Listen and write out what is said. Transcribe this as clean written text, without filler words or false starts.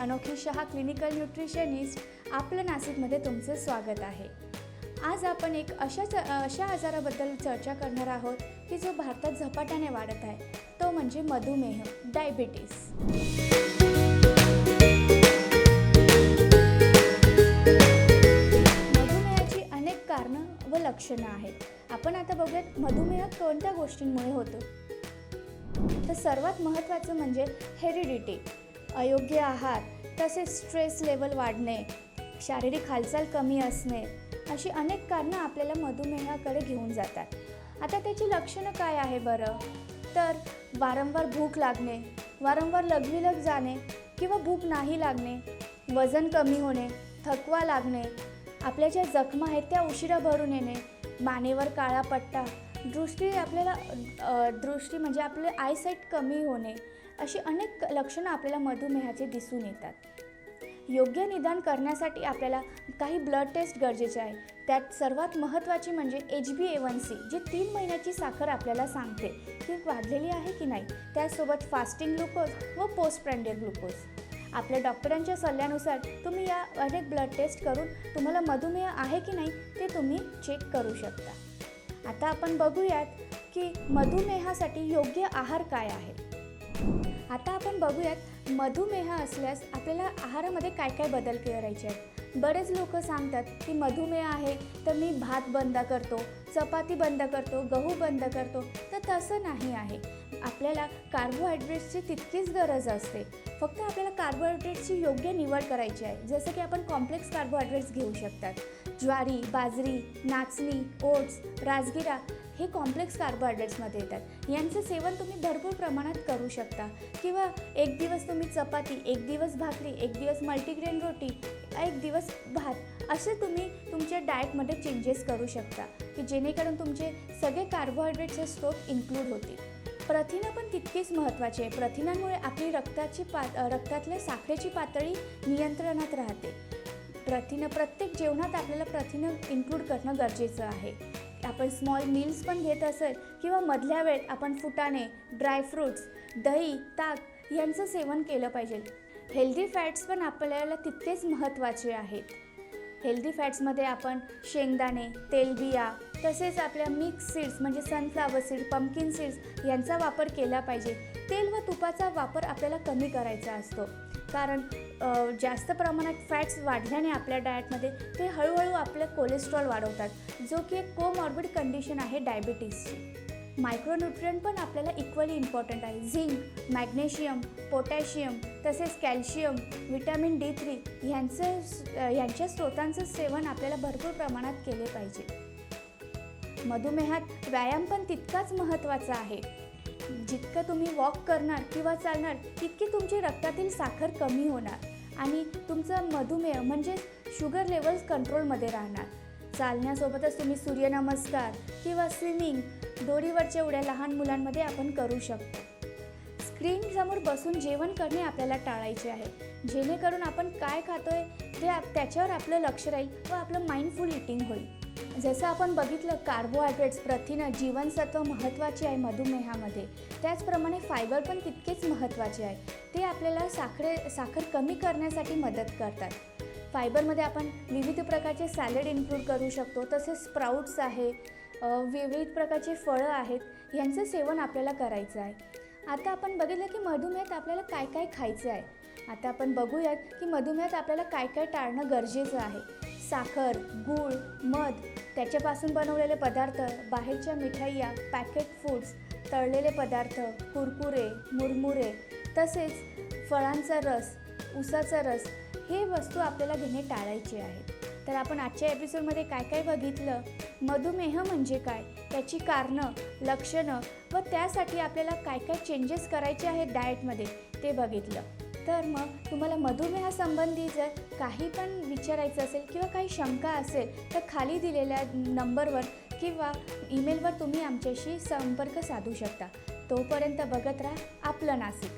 अनोखी Shah clinical nutritionist आपलं नाशिकमध्ये तुमचं स्वागत आहे। आज आपण एक अशा आजाराबद्दल चर्चा करणार आहोत की जो भारतात झपाट्याने वाढत आहे, तो म्हणजे मधुमेह, डायबिटीज। मधुमेहाची अनेक कारणं व लक्षणं आहेत। आपण आता बघूयात मधुमेह कोणत्या गोष्टींमुळे होतो। तर सर्वात महत्त्वाचं म्हणजे हेरिडिटी, अयोग्य आहार, तसेच स्ट्रेस लेवल वाढणे, शारीरिक हालचाल कमी असणे, अशी अनेक कारणं आपल्याला मधुमेहाकडे घेऊन जातात। आता त्याची लक्षणं काय आहे बरं? तर वारंवार भूक लागणे, वारंवार लघवीलग जाणे किंवा भूक नाही लागणे, वजन कमी होणे, थकवा लागणे, आपल्या ज्या जखमा आहेत त्या उशिरा भरून येणे, मानेवर काळा पट्टा, दृष्टी म्हणजे आपले आयसाईट कमी होणे, अशी अनेक लक्षणं आपल्याला मधुमेहाचे दिसून येतात। योग्य निदान करण्यासाठी आपल्याला काही ब्लड टेस्ट गरजेचे आहे। त्यात सर्वात महत्त्वाची म्हणजे HbA1c, जी 3 महिन्याची साखर आपल्याला सांगते की वाढलेली आहे की नाही। त्यासोबत फास्टिंग ग्लुकोज व पोस्टप्रँडियल ग्लुकोज। आपल्या डॉक्टरांच्या सल्ल्यानुसार तुम्ही या अनेक ब्लड टेस्ट करून तुम्हाला मधुमेह आहे की नाही ते तुम्ही चेक करू शकता। आता आपण बघूयात की मधुमेहासाठी योग्य आहार काय आहे। आता आपण बघूयात मधुमेह असल्यास आपल्याला आहारामध्ये काय काय बदल करायचे आहेत। बरेच लोक सांगतात की मधुमेह आहे तर मी भात बंद करतो, चपाती बंद करतो, गहू बंद करतो, तर तसं नाही आहे। आपल्याला कार्बोहायड्रेट्सची तितकीच गरज असते, फक्त आपल्याला कार्बोहायड्रेट्सची योग्य निवड करायची आहे। जसं की आपण कॉम्प्लेक्स कार्बोहायड्रेट्स घेऊ शकतात। ज्वारी, बाजरी, नाचणी, ओट्स, राजगिरा हे कॉम्प्लेक्स कार्बोहायड्रेट्समध्ये येतात। यांचं सेवन तुम्ही भरपूर प्रमाणात करू शकता, किंवा एक दिवस तुम्ही चपाती, एक दिवस भाकरी, एक दिवस मल्टीग्रेन रोटी, एक दिवस भात, असे तुम्ही तुमच्या डाएटमध्ये चेंजेस करू शकता की जेणेकरून तुमचे सगळे कार्बोहायड्रेट्सचे स्रोत इन्क्लूड होतील। प्रथिनं पण तितकीच महत्त्वाची आहे। प्रथिनांमुळे आपली रक्तातल्या साखरेची पातळी नियंत्रणात राहते। प्रत्येक जेवणात आपल्याला प्रथिनं इन्क्लूड करणं गरजेचं आहे। आपण स्मॉल मील्स पण घेत असेल किंवा मधल्या वेळेत आपण फुटाणे, ड्रायफ्रूट्स, दही, ताक यांचं सेवन केलं पाहिजे। हेल्दी फॅट्स पण आपल्याला तितकेच महत्त्वाचे आहेत। हेल्दी फॅट्समध्ये आपण शेंगदाणे, तेलबिया, तसेच आपल्या मिक्स सीड्स म्हणजे सनफ्लावर सीड, पंपकिन सीड्स यांचा वापर केला पाहिजे। तेल व तुपाचा वापर आपल्याला कमी करायचा असतो, कारण जास्त प्रमाणात फॅट्स वाढल्याने आपल्या डाएटमध्ये ते हळूहळू आपलं कोलेस्ट्रॉल वाढवतात, जो की एक कोमॉर्बिड कंडिशन आहे डायबिटीसची। मायक्रोन्यूट्रियंट पण आपल्याला इक्वली इम्पॉर्टंट आहे। झिंक, मॅग्नेशियम, पोटॅशियम, तसेच कॅल्शियम, व्हिटॅमिन D3 यांच्या स्रोतांचं सेवन आपल्याला भरपूर प्रमाणात केले पाहिजे। मधुमेहात व्यायाम पण तितकाच महत्त्वाचा आहे। जितकं तुम्ही वॉक करणार किंवा चालणार तितकी तुमची रक्तातील साखर कमी होणार आणि तुमचा मधुमेह म्हणजे शुगर लेवल्स कंट्रोलमध्ये राहणार। चालण्यासोबतच तुम्ही सूर्यनमस्कार किंवा स्विमिंग, दोरीवरच्या उड्या लहान मुलांमध्ये आपण करू शकतो। स्क्रीनसमोर बसून जेवण करणे आपल्याला टाळायचे आहे, जेणेकरून आपण काय खातोय त्याच्यावर आपलं लक्ष राहील व आपलं माइंडफुल इटिंग होईल। जसं आपण बघितलं, कार्बोहायड्रेट्स, प्रथिनं, जीवनसत्व महत्त्वाचे आहे मधुमेहामध्ये, त्याचप्रमाणे फायबर पण तितकेच महत्त्वाचे आहे। ते आपल्याला साखर कमी करण्यासाठी मदत करतात। फायबरमध्ये आपण विविध प्रकारचे सॅलड इन्क्लूड करू शकतो, तसेच स्प्राउट्स आहे, विविध प्रकारचे फळं आहेत, यांचं सेवन आपल्याला करायचं आहे। आता आपण बघितलं की मधुमेहात आपल्याला काय काय खायचं आहे। आता आपण बघूयात की मधुमेहात आपल्याला काय काय टाळणं गरजेचं आहे। साखर, गूळ, मध, त्याच्यापासून बनवलेले पदार्थ, बाहेरच्या मिठाईया, पॅकेट फूड्स, तळलेले पदार्थ, कुरकुरे, मुरमुरे, तसेच फळांचा रस, ऊसाचा रस, हे वस्तू आपल्याला घेणे टाळायचे आहेत। तर आपण आजच्या एपिसोडमध्ये काय काय बघितलं, मधुमेह म्हणजे काय, त्याची कारणं, लक्षणं व त्यासाठी आपल्याला काय काय चेंजेस करायचे आहेत डाएटमध्ये ते बघितलं। तर मग तुम्हाला मधुमेहासंबंधी जर काही पण विचारायचं असेल किंवा काही शंका असेल तर खाली दिलेल्या नंबरवर किंवा ईमेलवर तुम्ही आमच्याशी संपर्क साधू शकता। तोपर्यंत बघत राहा आपलं नाशिक।